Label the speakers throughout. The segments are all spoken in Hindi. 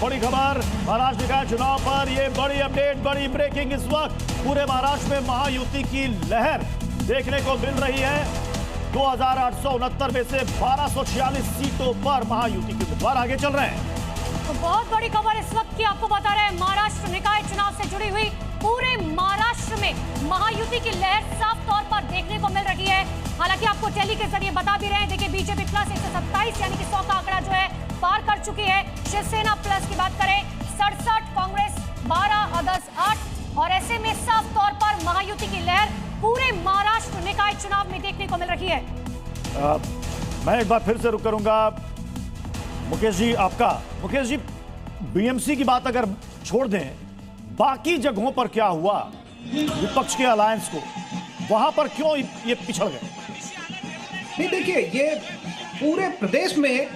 Speaker 1: बड़ी खबर महाराष्ट्र निकाय चुनाव पर, ये बड़ी अपडेट, बड़ी ब्रेकिंग। इस वक्त पूरे महाराष्ट्र में महायुति की लहर देखने को मिल रही है। 2869 में से 1246 सीटों पर महायुति के उम्मीदवार आगे चल रहे हैं।
Speaker 2: तो बहुत बड़ी खबर इस वक्त की आपको बता रहे हैं, महाराष्ट्र निकाय चुनाव से जुड़ी हुई पूरे महाराष्ट्र में महायुति की लहर साफ तौर पर देखने को मिल रही है। हालांकि आपको टेली के जरिए बता भी रहे हैं, देखिए बीजेपी प्लस 127 यानी कि 100 का आंकड़ा जो है पार कर चुकी है। शिवसेना प्लस की बात करें 67, कांग्रेस 12, अदर्स 8 और ऐसे में साफ तौर पर महायुति की लहर पूरे महाराष्ट्र निकाय चुनाव में देखने को मिल रही है।
Speaker 1: मैं एक बार फिर से रुक करूंगा मुकेश जी आपका। मुकेश जी, बीएमसी की बात अगर छोड़ दें, बाकी जगहों पर क्या हुआ विपक्ष के अलायंस को, वहां पर क्यों ये पिछड़ गए?
Speaker 3: नहीं, देखिए, ये पूरे प्रदेश में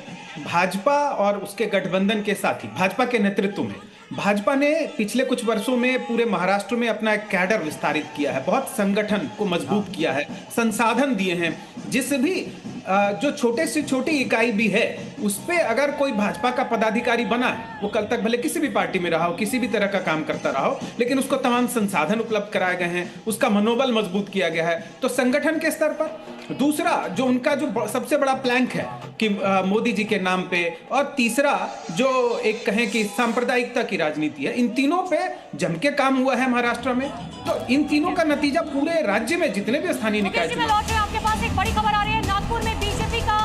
Speaker 3: भाजपा और उसके गठबंधन के साथी भाजपा के नेतृत्व में भाजपा ने पिछले कुछ वर्षों में पूरे महाराष्ट्र में अपना एक कैडर विस्तारित किया है, बहुत संगठन को मजबूत किया है, संसाधन दिए हैं। जिस भी जो छोटे से छोटी इकाई भी है उस पे अगर कोई भाजपा का पदाधिकारी बना है, वो कल तक भले किसी भी पार्टी में रहा हो, किसी भी तरह का काम करता रहा हो, लेकिन उसको तमाम संसाधन उपलब्ध कराए गए हैं, उसका मनोबल मजबूत किया गया है। तो संगठन के स्तर पर दूसरा जो उनका जो सबसे बड़ा प्लैंक है कि मोदी जी के नाम पे, और तीसरा जो एक कहें कि सांप्रदायिकता की राजनीति है, इन तीनों पे जम के काम हुआ है महाराष्ट्र में। तो इन तीनों का नतीजा पूरे राज्य में जितने भी स्थानीय निकाय
Speaker 2: में लौट रहे हैं, आपके पास एक बड़ी खबर आ रही है। नागपुर में बीजेपी का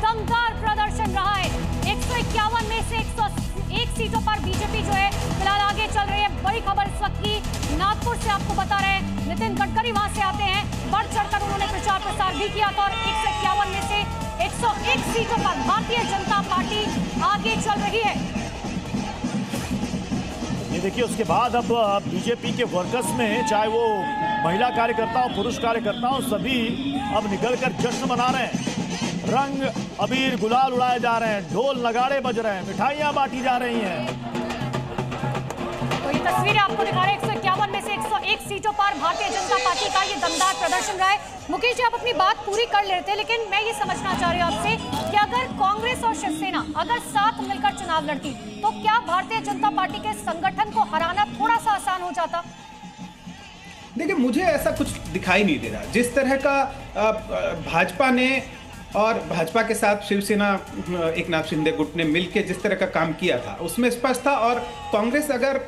Speaker 2: दमदार प्रदर्शन रहा है। 151 में से 101 सीटों पर बीजेपी जो है फिलहाल आगे चल रही है। बड़ी खबर इस वक्त की नागपुर से आपको बता रहे हैं, नितिन गडकरी वहां से आते हैं, बढ़ चढ़कर उन्होंने प्रचार प्रसार भी किया था और 151 में से 101 सीटों पर भारतीय जनता पार्टी आगे चल रही है।
Speaker 1: ये देखिए, उसके बाद अब बीजेपी के वर्कर्स में, चाहे वो महिला कार्यकर्ता हो, पुरुष कार्यकर्ता हो, सभी अब निकलकर जश्न मना रहे हैं। रंग अबीर गुलाल उड़ाए जा रहे हैं, ढोल नगाड़े बज रहे हैं, मिठाइयां बांटी जा रही हैं।
Speaker 2: तो ये तस्वीरें आपको दिखा रहे हैं, 151 में से 101 सीटों पर भारतीय जनता पार्टी का ये दमदार प्रदर्शन रहा है। मुकेश जी, आप अपनी बात पूरी कर लेते हैं, लेकिन मैं ये समझना चाह रही हूँ आपसे कि अगर कांग्रेस और शिवसेना अगर साथ मिलकर चुनाव लड़ती तो क्या भारतीय जनता पार्टी के संगठन को हराना थोड़ा सा आसान हो जाता?
Speaker 3: देखिए, मुझे ऐसा कुछ दिखाई नहीं दे रहा। जिस तरह का भाजपा ने और भाजपा के साथ शिवसेना एकनाथ शिंदे गुट ने मिलकर जिस तरह का काम किया था उसमें स्पष्ट था, और कांग्रेस अगर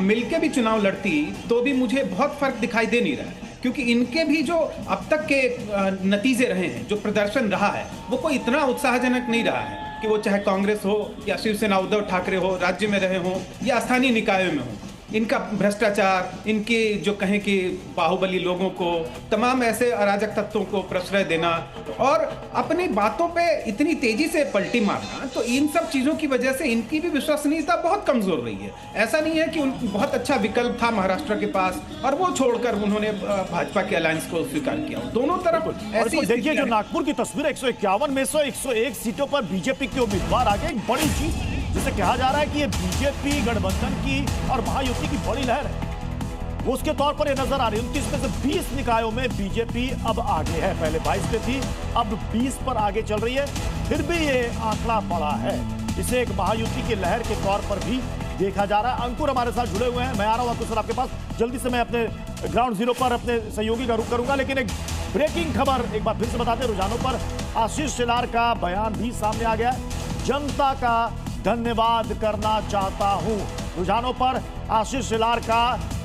Speaker 3: मिलकर भी चुनाव लड़ती तो भी मुझे बहुत फर्क दिखाई दे नहीं रहा है, क्योंकि इनके भी जो अब तक के नतीजे रहे हैं, जो प्रदर्शन रहा है, वो कोई इतना उत्साहजनक नहीं रहा है कि वो चाहे कांग्रेस हो या शिवसेना उद्धव ठाकरे हो, राज्य में रहे हों या स्थानीय निकायों में हो। इनका भ्रष्टाचार, इनके जो कहें कि बाहुबली लोगों को, तमाम ऐसे अराजक तत्वों को प्रश्रय देना और अपनी बातों पे इतनी तेजी से पलटी मारना, तो इन सब चीज़ों की वजह से इनकी भी विश्वसनीयता बहुत कमज़ोर रही है। ऐसा नहीं है कि उन बहुत अच्छा विकल्प था महाराष्ट्र के पास और वो छोड़कर उन्होंने भाजपा के अलायंस को स्वीकार किया। दोनों तरफ ऐसी
Speaker 1: देखिए, जो नागपुर की तस्वीर, 151 में से 101 सीटों पर बीजेपी के उम्मीदवार आगे, एक बड़ी चीज जिसे कहा जा रहा है कि ये बीजेपी गठबंधन की और महायुति की बड़ी लहर है, वो उसके तौर पर ये नजर आ रही है। 29 में से 20 निकायों में बीजेपी अब आगे है, पहले 22 पे थी, अब 20 पर आगे चल रही है। फिर भी ये आंकड़ा बड़ा है, इसे एक महायुति की लहर के तौर पर भी देखा जा रहा है। अंकुर हमारे साथ जुड़े हुए हैं, मैं आ रहा हूं अंकुर सर आपके पास जल्दी से। मैं अपने ग्राउंड जीरो पर अपने सहयोगी का रुख करूंगा, लेकिन एक ब्रेकिंग खबर एक बार फिर से बताते हैं। रुझानों पर आशीष शेलार का बयान भी सामने आ गया। जनता का धन्यवाद करना चाहता हूं, रुझानों पर आशीष शेलार का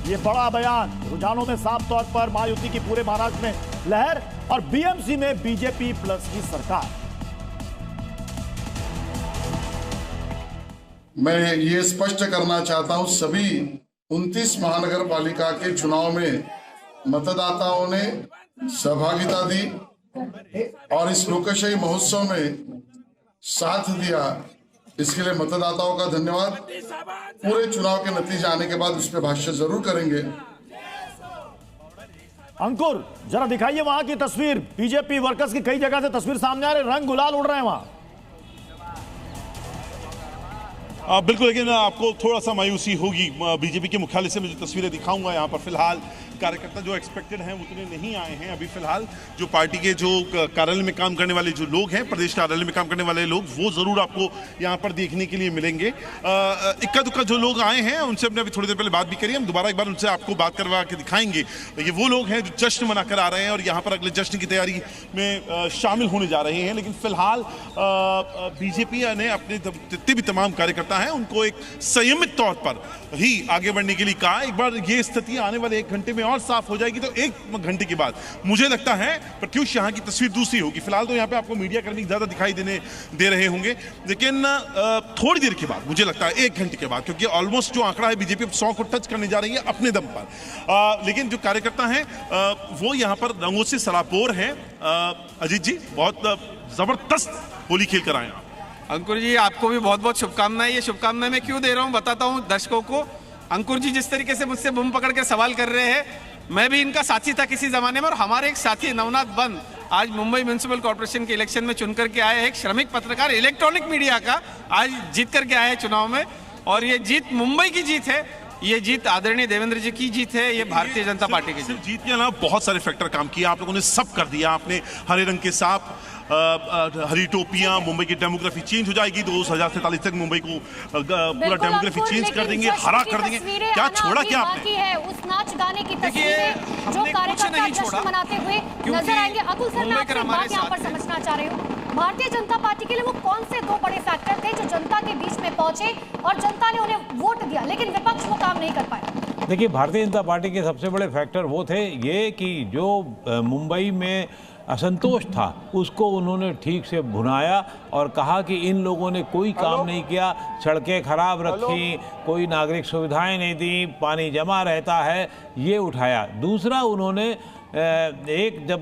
Speaker 1: यह बड़ा बयान। रुझानों में साफ तौर पर महायुति की पूरे महाराष्ट्र में लहर और बीएमसी में बीजेपी प्लस की सरकार।
Speaker 4: मैं ये स्पष्ट करना चाहता हूं, सभी 29 महानगर पालिका के चुनाव में मतदाताओं ने सहभागिता दी और इस लोकशाही महोत्सव में साथ दिया, इसके लिए मतदाताओं का धन्यवाद। पूरे चुनाव के नतीजे आने के बाद उस पर भाष्य जरूर करेंगे।
Speaker 1: अंकुर, जरा दिखाइए वहां की तस्वीर। बीजेपी वर्कर्स की कई जगह से तस्वीर सामने आ रही, रंग गुलाल उड़ रहे हैं वहां।
Speaker 5: बिल्कुल, लेकिन आपको थोड़ा सा मायूसी होगी। बीजेपी के मुख्यालय से मैं जो तस्वीरें दिखाऊंगा यहाँ पर फिलहाल कार्यकर्ता जो एक्सपेक्टेड हैं उतने नहीं आए हैं अभी फिलहाल। जो पार्टी के जो कार्यालय में काम करने वाले जो लोग हैं, प्रदेश कार्यालय में काम करने वाले लोग, वो जरूर आपको यहाँ पर देखने के लिए मिलेंगे। इक्का दुक्का जो लोग आए हैं उनसे हमने अभी थोड़ी देर पहले बात भी करी, हम दोबारा एक बार उनसे आपको बात करवा के दिखाएंगे। ये वो लोग हैं जो जश्न मनाकर आ रहे हैं और यहाँ पर अगले जश्न की तैयारी में शामिल होने जा रहे हैं। लेकिन फिलहाल बीजेपी ने अपने जितने भी तमाम कार्यकर्ता हैं उनको एक संयमित तौर पर ही आगे बढ़ने के लिए कहा। एक बार ये स्थिति आने वाले 1 घंटे में और साफ हो जाएगी तो 1 घंटे के बाद मुझे लगता है प्रत्युष यहाँ की तस्वीर दूसरी होगी। फिलहाल तो यहाँ पे आपको मीडिया कर्मी ज्यादा दिखाई दे रहे होंगे, लेकिन थोड़ी देर के बाद मुझे लगता है 1 घंटे के बाद, क्योंकि ऑलमोस्ट जो आंकड़ा है बीजेपी 100 को टच करने जा रही है अपने दम पर। लेकिन जो कार्यकर्ता हैं वो यहाँ पर रंगों से सराबोर हैं। अजीत जी, बहुत जबरदस्त होली खेल कर आए हैं।
Speaker 6: अंकुर जी, आपको भी बहुत बहुत शुभकामनाएं। ये शुभकामनाएं मैं क्यों दे रहा हूं बताता हूं दर्शकों को। अंकुर जी जिस तरीके से मुझसे बम पकड़ के सवाल कर रहे हैं, मैं भी इनका साथी था किसी जमाने में, और हमारे एक साथी नवनाथ बंद आज मुंबई म्युनिसिपल कॉर्पोरेशन के इलेक्शन में चुन करके आए हैं। एक श्रमिक पत्रकार इलेक्ट्रॉनिक मीडिया का आज जीत करके आए हैं चुनाव में, और ये जीत मुंबई की जीत है। ये जीत आदरणीय देवेंद्र जी की जीत है, ये भारतीय जनता पार्टी की जीत।
Speaker 5: जीत के अलावा बहुत सारे फैक्टर काम किए आप लोगों ने, सब कर दिया आपने। हरे रंग के साथ हरी टोपियां, मुंबई की डेमोग्राफी चेंज हो जाएगी। 2047 तक मुंबई को पूरा डेमोग्राफी चेंज कर देंगे, हरा कर देंगे। क्या छोड़ा क्या आपने?
Speaker 2: है उस नाच गाने की तस्वीरें जो कार्यकर्ता जश्न मनाते हुए नजर आएंगे। अतुल सर, मैं आपसे बात यहाँ पर समझना चाह रही हूँ, भारतीय जनता पार्टी के लिए वो कौन से 2 बड़े फैक्टर थे जो जनता के बीच में पहुंचे और जनता ने उन्हें वोट दिया, लेकिन विपक्ष वो काम नहीं कर पाया?
Speaker 7: देखिए, भारतीय जनता पार्टी के सबसे बड़े फैक्टर वो थे ये कि जो मुंबई में असंतोष था उसको उन्होंने ठीक से भुनाया और कहा कि इन लोगों ने कोई काम नहीं किया, सड़कें खराब रखी, कोई नागरिक सुविधाएं नहीं दी, पानी जमा रहता है, ये उठाया। दूसरा, उन्होंने एक जब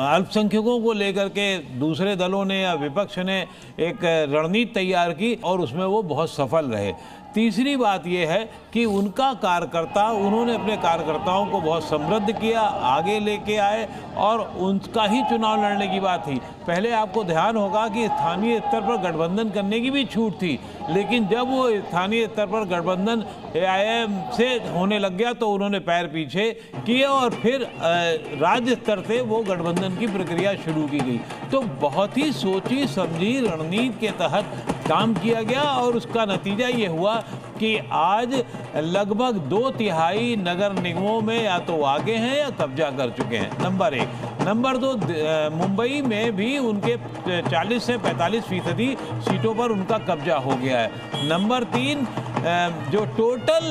Speaker 7: अल्पसंख्यकों को लेकर के दूसरे दलों ने या विपक्ष ने एक रणनीति तैयार की और उसमें वो बहुत सफल रहे। तीसरी बात यह है कि उन्होंने अपने कार्यकर्ताओं को बहुत समृद्ध किया, आगे लेके आए और उनका ही चुनाव लड़ने की बात थी। पहले आपको ध्यान होगा कि स्थानीय स्तर पर गठबंधन करने की भी छूट थी, लेकिन जब वो स्थानीय स्तर पर गठबंधन AIM से होने लग गया तो उन्होंने पैर पीछे किए और फिर राज्य स्तर से वो गठबंधन की प्रक्रिया शुरू की गई। तो बहुत ही सोची समझी रणनीति के तहत काम किया गया और उसका नतीजा ये हुआ कि आज लगभग 2/3 नगर निगमों में या तो आगे हैं या कब्जा कर चुके हैं, नंबर 1। नंबर 2, मुंबई में भी उनके 40 से 45% सीटों पर उनका कब्जा हो गया है। नंबर 3, जो टोटल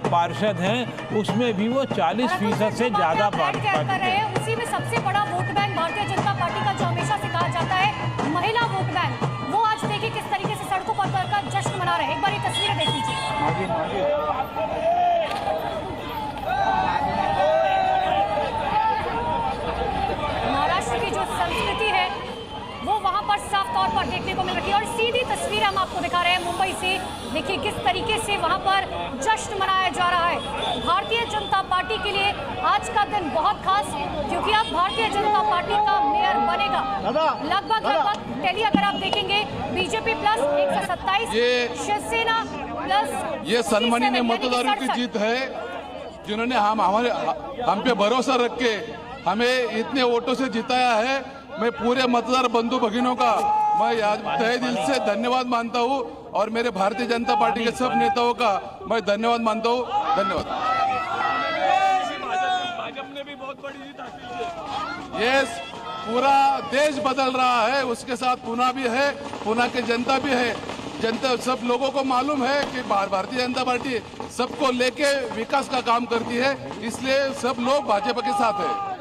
Speaker 7: पार्षद हैं उसमें भी वो 40% से ज़्यादा
Speaker 2: पार्षद। उसी में सबसे बड़ा vote bank Bharatiya Janata party का जो हमेशा से कहा जाता है महिला वोट बैंक, वो आज देखिए किस तरीके से सड़कों पर उतरकर जश्न मना रहे हैं। एक बार ये तस्वीरें देख लीजिए। महाराष्ट्र की जो संस्कृति है वो वहां पर साफ तौर पर देखने को मिल रही है और सीधी तस्वीर हम आपको दिखा रहे हैं मुंबई से। देखिए किस तरीके से वहां पर जश्न मनाया जा रहा है। भारतीय जनता पार्टी के लिए आज का दिन बहुत खास, क्योंकि अब भारतीय जनता पार्टी का मेयर बनेगा। लगभग टेली अगर आप देखेंगे बीजेपी प्लस 127, शिवसेना प्लस
Speaker 8: ये सन्माननीय मतदारों की जीत है, जिन्होंने हम पे भरोसा रख के हमें इतने वोटों से जिताया है। मैं पूरे मतदार बंधु भगिनों का मैं आज तहे दिल से धन्यवाद मानता हूं और मेरे भारतीय जनता पार्टी के सब नेताओं का मैं धन्यवाद मानता हूं। धन्यवाद। भाजपा ने भी बहुत बड़ी जीत हासिल की। यस, पूरा देश बदल रहा है, उसके साथ पुणे भी है, पुणे की जनता भी है। जनता सब लोगों को मालूम है कि भारतीय जनता पार्टी सबको लेके विकास का काम करती है, इसलिए सब लोग भाजपा के साथ है।